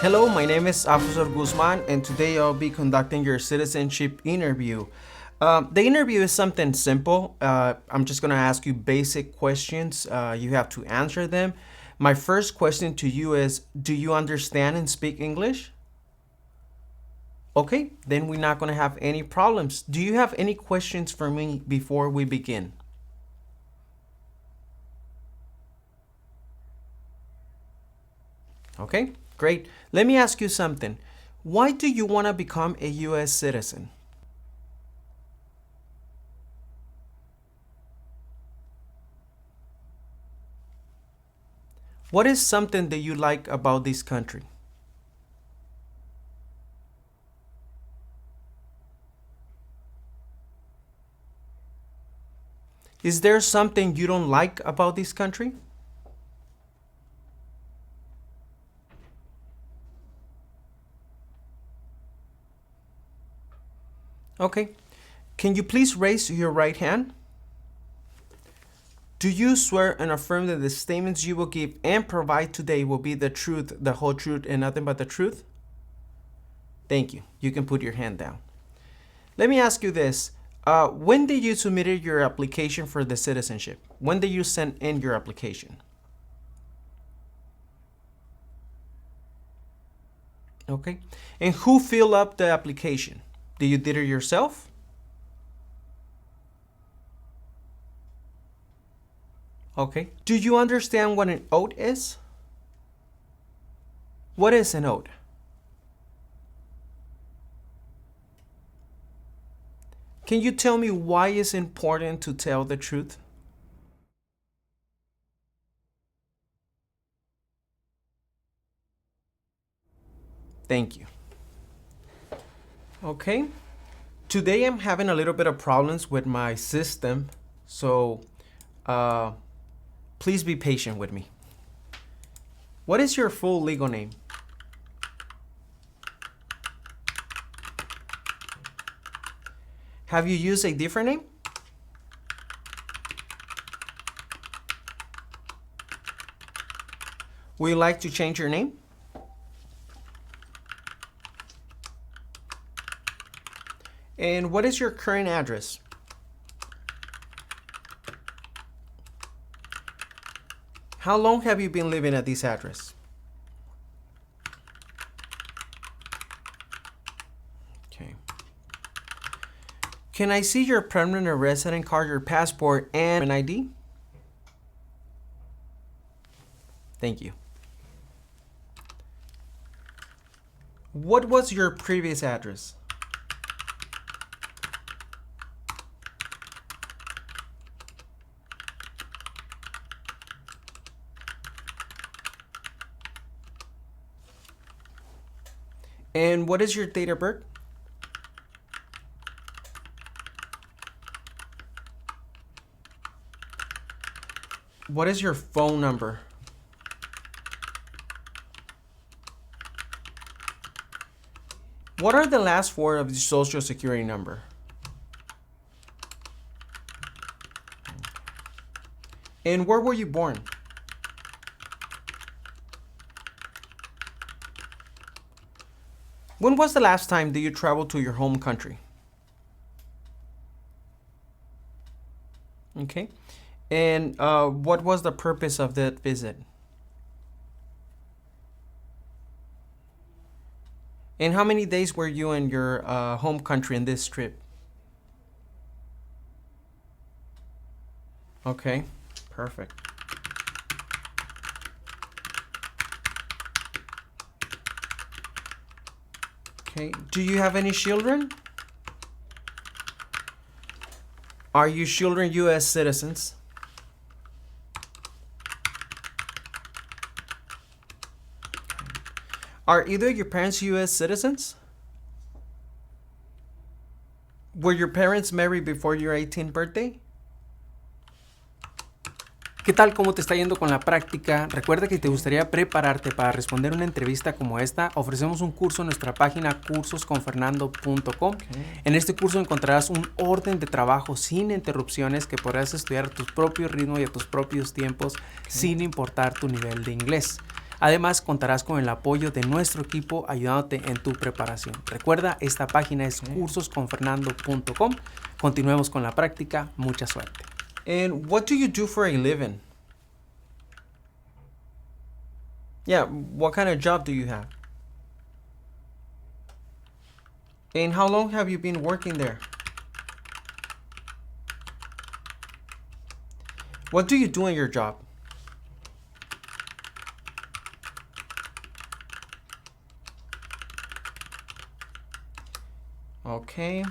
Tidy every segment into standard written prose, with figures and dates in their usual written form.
Hello, my name is Officer Guzman, and today I'll be conducting your citizenship interview. The interview is something simple. I'm just going to ask you basic questions. You have to answer them. My first question to you is, do you understand and speak English? Okay, then we're not going to have any problems. Do you have any questions for me before we begin? Okay, great. Let me ask you something. Why do you want to become a U.S. citizen? What is something that you like about this country? Is there something you don't like about this country? Okay. Can you please raise your right hand? Do you swear and affirm that the statements you will give and provide today will be the truth, the whole truth, and nothing but the truth? Thank you. You can put your hand down. Let me ask you this. When did you submit your application for the citizenship? When did you send in your application? Okay. And who filled up the application? Did you did it yourself? Okay. Do you understand what an oath is? What is an oath? Can you tell me why it's important to tell the truth? Thank you. Okay. Today I'm having a little bit of problems with my system, so please be patient with me. What is your full legal name? Have you used a different name? Would you like to change your name? And what is your current address? How long have you been living at this address? Okay. Can I see your permanent resident card, your passport, and an ID? Thank you. What was your previous address? And what is your date of birth? What is your phone number? What are the last four of your social security number? And where were you born? When was the last time that you traveled to your home country? Okay. And what was the purpose of that visit? And how many days were you in your home country in this trip? Okay, perfect. Okay, do you have any children? Are your children U.S. citizens? Are either your parents U.S. citizens? Were your parents married before your 18th birthday? ¿Qué tal? ¿Cómo te está yendo con la práctica? Recuerda que si te gustaría prepararte para responder una entrevista como esta, ofrecemos un curso en nuestra página cursosconfernando.com. En este curso encontrarás un orden de trabajo sin interrupciones que podrás estudiar a tu propio ritmo y a tus propios tiempos sin importar tu nivel de inglés. Además, contarás con el apoyo de nuestro equipo ayudándote en tu preparación. Recuerda, esta página es cursosconfernando.com. Continuemos con la práctica. Mucha suerte. And what do you do for a living? Yeah, what kind of job do you have? And how long have you been working there? What do you do in your job? Okay.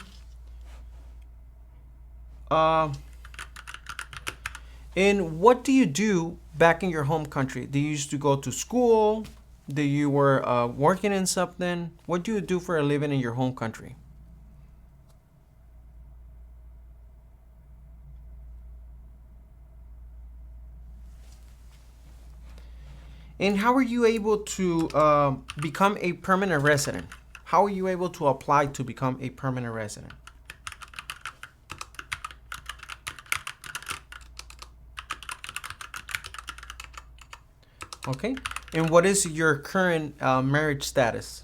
And what do you do back in your home country? Do you used to go to school? Do you were working in something? What do you do for a living in your home country? And how are you able to become a permanent resident? How are you able to apply to become a permanent resident? Okay. And what is your current marriage status?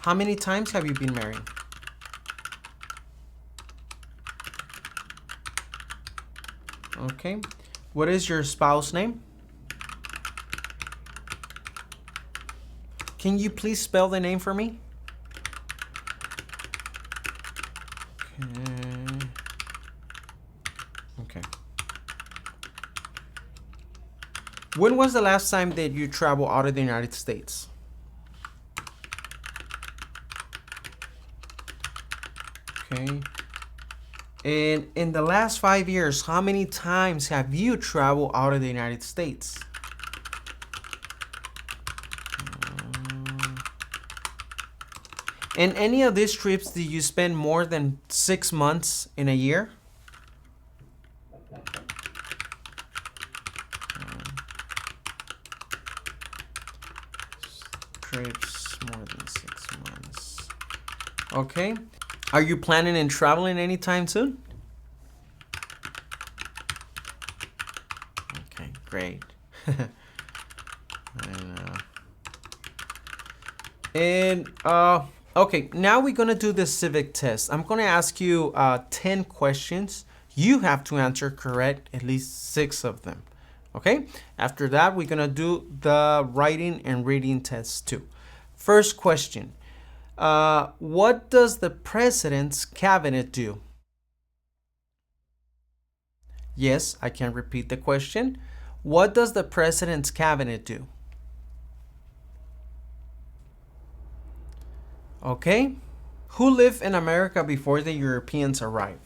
How many times have you been married? Okay. What is your spouse name? Can you please spell the name for me? Okay. When was the last time that you traveled out of the United States? Okay. And in the last 5 years, how many times have you traveled out of the United States? In any of these trips, do you spend more than 6 months in a year? Trips more than 6 months. Okay. Are you planning on traveling anytime soon? Okay, great. Okay, now we're gonna do the civic test. I'm gonna ask you 10 questions. You have to answer correct at least 6 of them. Okay, after that, we're gonna do the writing and reading tests too. First question, what does the president's cabinet do? Yes, I can repeat the question. What does the president's cabinet do? Okay. Who lived in America before the Europeans arrived?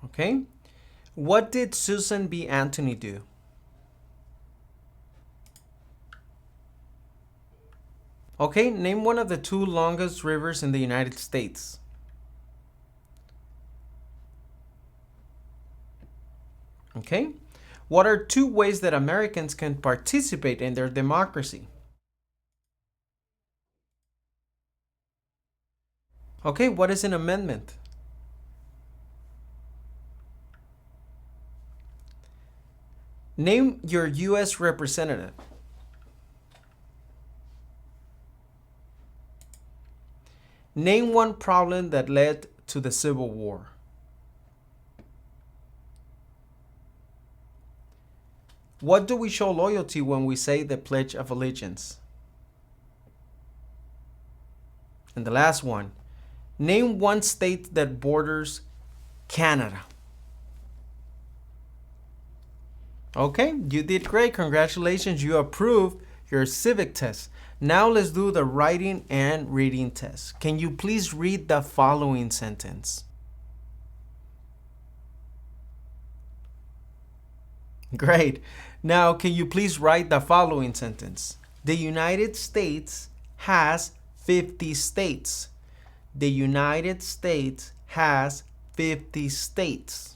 Okay. What did Susan B. Anthony do? Okay, name one of the 2 longest rivers in the United States. Okay. What are 2 ways that Americans can participate in their democracy? Okay, what is an amendment? Name your U.S. representative. Name one problem that led to the Civil War. What do we show loyalty when we say the Pledge of Allegiance? And the last one, name one state that borders Canada. Okay, you did great. Congratulations, you approved your civic test. Now let's do the writing and reading test. Can you please read the following sentence? Great. Now, can you please write the following sentence? The United States has 50 states. The United States has 50 states.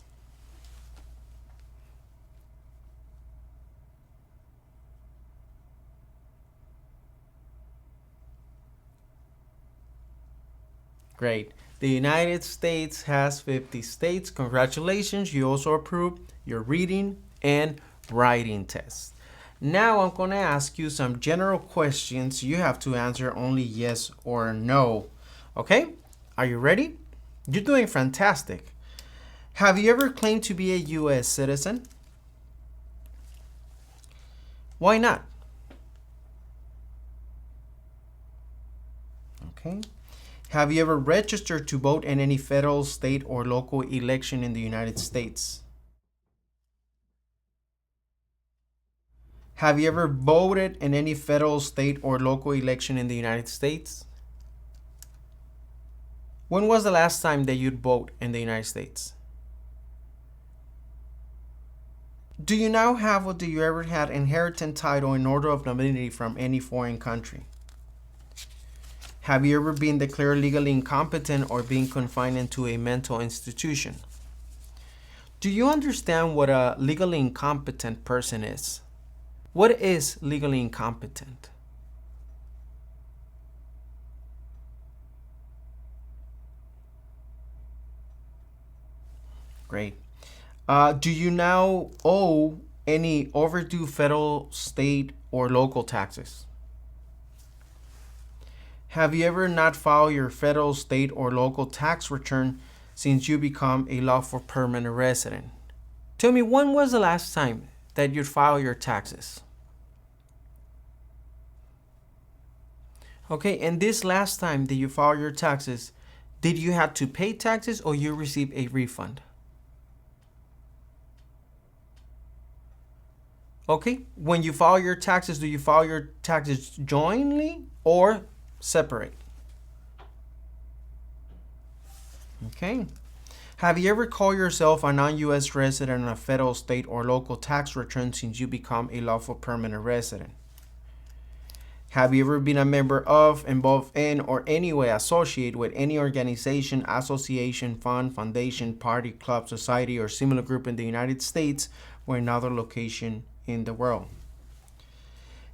Great. The United States has 50 states. Congratulations. You also approved your reading and writing test. Now I'm going to ask you some general questions. You have to answer only yes or no. Okay? Are you ready? You're doing fantastic. Have you ever claimed to be a U.S. citizen? Why not? Okay. Have you ever registered to vote in any federal, state, or local election in the United States? Have you ever voted in any federal, state, or local election in the United States? When was the last time that you'd vote in the United States? Do you now have or do you ever had inheritance title in order of nobility from any foreign country? Have you ever been declared legally incompetent or been confined into a mental institution? Do you understand what a legally incompetent person is? What is legally incompetent? Great. Do you now owe any overdue federal, state, or local taxes? Have you ever not filed your federal, state, or local tax return since you become a lawful permanent resident? Tell me, when was the last time that you filed your taxes? Okay, and this last time that you filed your taxes, did you have to pay taxes or you received a refund? Okay, when you file your taxes, do you file your taxes jointly or separate? Okay. Have you ever called yourself a non-U.S. resident on a federal, state, or local tax return since you become a lawful permanent resident? Have you ever been a member of, involved in, or any way associated with any organization, association, fund, foundation, party, club, society, or similar group in the United States or another location in the world?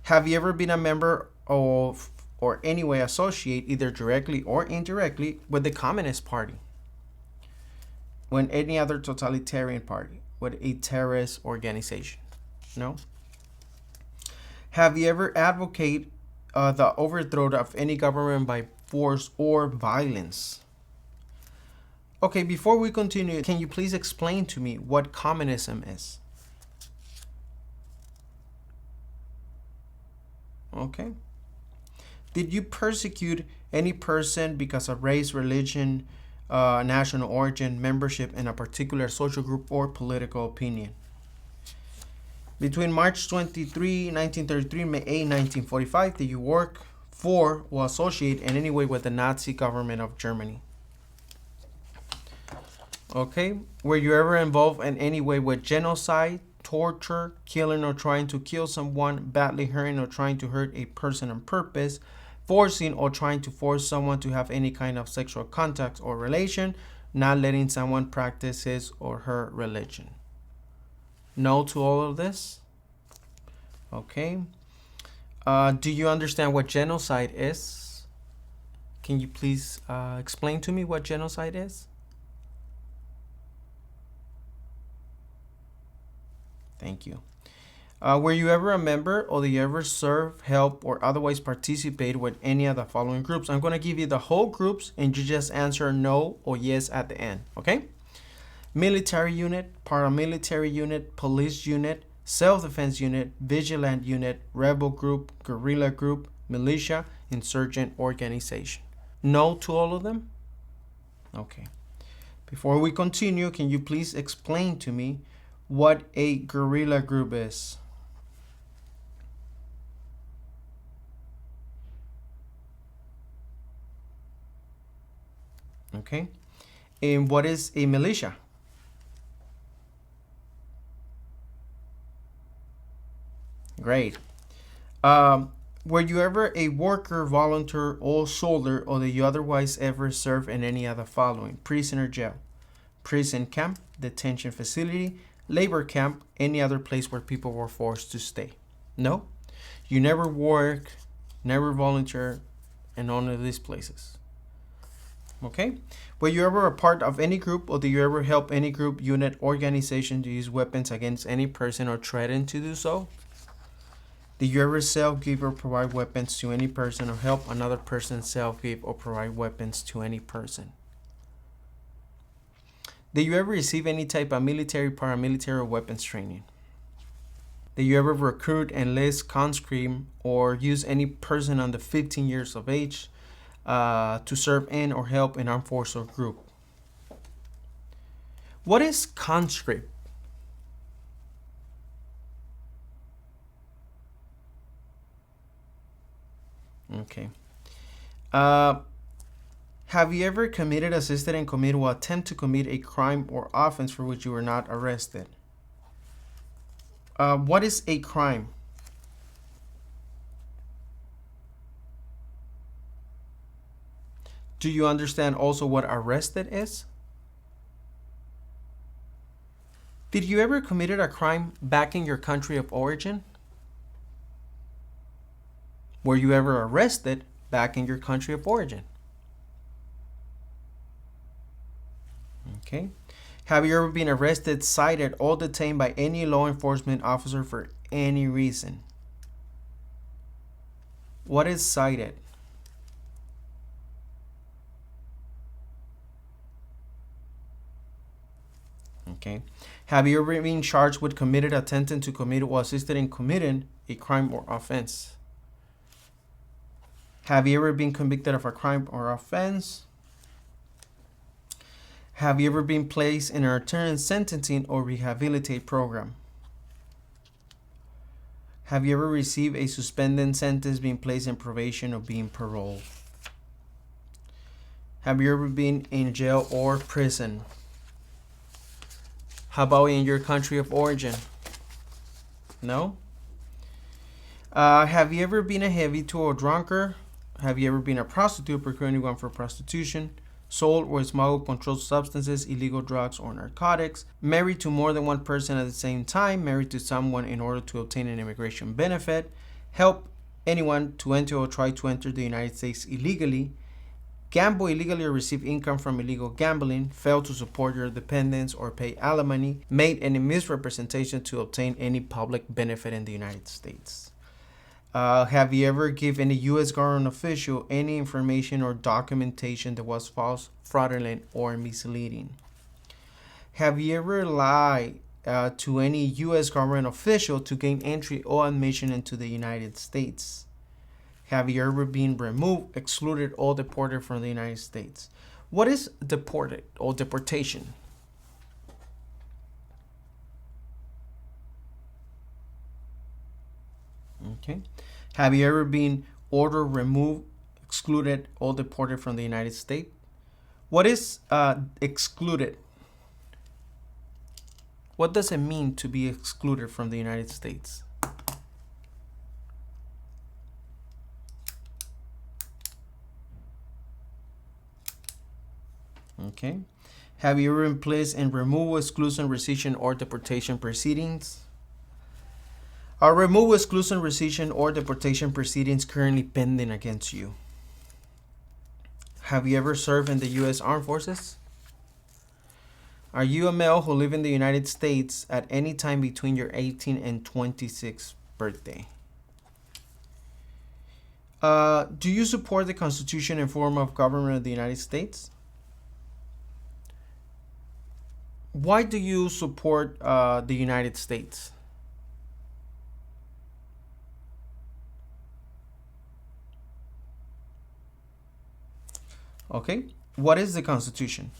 Have you ever been a member of or any way associate, either directly or indirectly, with the Communist Party, with any other totalitarian party, with a terrorist organization? No? Have you ever advocated the overthrow of any government by force or violence? Okay, before we continue, can you please explain to me what communism is? Okay. Did you persecute any person because of race, religion, national origin, membership in a particular social group, or political opinion? Between March 23, 1933 and May 8, 1945, did you work for or associate in any way with the Nazi government of Germany? Okay. Were you ever involved in any way with genocide, torture, killing or trying to kill someone, badly hurting or trying to hurt a person on purpose, forcing or trying to force someone to have any kind of sexual contact or relation, not letting someone practice his or her religion? No to all of this? Okay. Do you understand what genocide is? Can you please explain to me what genocide is? Thank you. Were you ever a member or did you ever serve, help, or otherwise participate with any of the following groups? I'm going to give you the whole groups and you just answer no or yes at the end, okay? Military unit, paramilitary unit, police unit, self-defense unit, vigilant unit, rebel group, guerrilla group, militia, insurgent organization. No to all of them? Okay. Before we continue, can you please explain to me what a guerrilla group is? Okay. And what is a militia? Great. Were you ever a worker, volunteer, or soldier, or did you otherwise ever serve in any of the following? Prison or jail, prison camp, detention facility, labor camp, any other place where people were forced to stay? No? You never work, never volunteer in none of these places. Okay? Were you ever a part of any group, or did you ever help any group, unit, organization to use weapons against any person or threaten to do so? Did you ever sell, give, or provide weapons to any person, or help another person sell, give, or provide weapons to any person? Did you ever receive any type of military, paramilitary, or weapons training? Did you ever recruit, enlist, conscript, or use any person under 15 years of age to serve in or help an armed force or group? What is conscript? Okay. Have you ever committed, assisted, and committed or attempt to commit a crime or offense for which you were not arrested? What is a crime? Do you understand also what arrested is? Did you ever committed a crime back in your country of origin? Were you ever arrested back in your country of origin? Okay. Have you ever been arrested, cited, or detained by any law enforcement officer for any reason? What is cited? Okay. Have you ever been charged with committed, attempted to commit, or assisted in committing a crime or offense? Have you ever been convicted of a crime or offense? Have you ever been placed in a return sentencing or rehabilitate program? Have you ever received a suspended sentence, being placed in probation, or being paroled? Have you ever been in jail or prison? How about in your country of origin? No? Have you ever been a heavy or drunkard? Have you ever been a prostitute, procuring anyone for prostitution? Sold or smuggled controlled substances, illegal drugs, or narcotics? Married to more than one person at the same time? Married to someone in order to obtain an immigration benefit? Help anyone to enter or try to enter the United States illegally? Gamble illegally or receive income from illegal gambling? Fail to support your dependents or pay alimony? Made any misrepresentation to obtain any public benefit in the United States? Have you ever given a U.S. government official any information or documentation that was false, fraudulent, or misleading? Have you ever lied to any U.S. government official to gain entry or admission into the United States? Have you ever been removed, excluded, or deported from the United States? What is deported or deportation? Okay. Have you ever been ordered, removed, excluded, or deported from the United States? What is excluded? What does it mean to be excluded from the United States? Okay. Have you ever been placed in removal, exclusion, rescission, or deportation proceedings? Are removal, exclusion, rescission, or deportation proceedings currently pending against you? Have you ever served in the U.S. Armed Forces? Are you a male who live in the United States at any time between your 18th and 26th birthday? Do you support the Constitution and form of government of the United States? Why do you support the United States? Okay. What is the Constitution?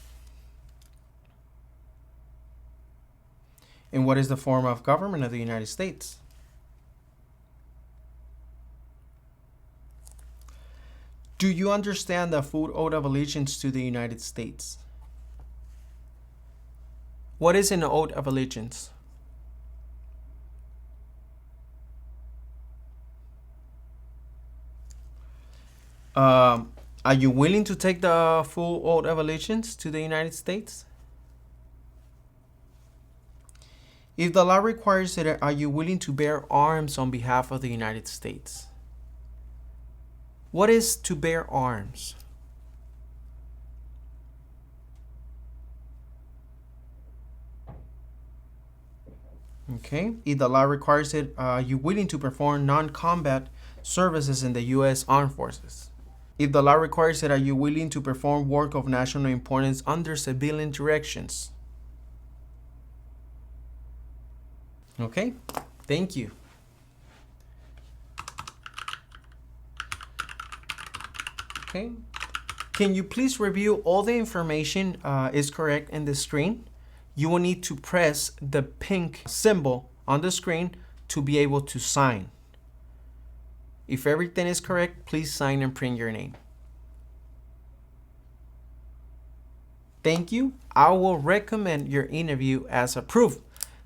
And what is the form of government of the United States? Do you understand the full oath of allegiance to the United States? What is an oath of allegiance? Are you willing to take the full oath of allegiance to the United States? If the law requires it, are you willing to bear arms on behalf of the United States? What is to bear arms? Okay. If the law requires it, you're willing to perform non-combat services in the U.S. Armed Forces. If the law requires it, are you willing to perform work of national importance under civilian directions? Okay, thank you. Okay, can you please review all the information is correct in the screen? You will need to press the pink symbol on the screen to be able to sign. If everything is correct, please sign and print your name. Thank you. I will recommend your interview as approved.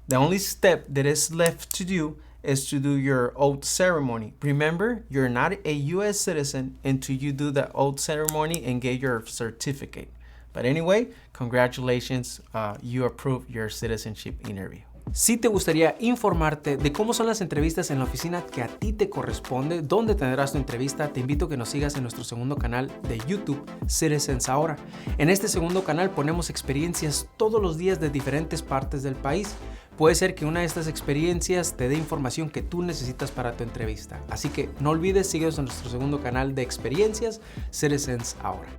The only step that is left to do is to do your oath ceremony. Remember, you're not a U.S. citizen until you do the oath ceremony and get your certificate. But anyway, congratulations, you approved your citizenship interview. Si te gustaría informarte de cómo son las entrevistas en la oficina que a ti te corresponde, dónde tendrás tu entrevista, te invito a que nos sigas en nuestro segundo canal de YouTube, Citizens Ahora. En este segundo canal ponemos experiencias todos los días de diferentes partes del país. Puede ser que una de estas experiencias te dé información que tú necesitas para tu entrevista. Así que no olvides, síguenos en nuestro segundo canal de experiencias, Citizens Ahora.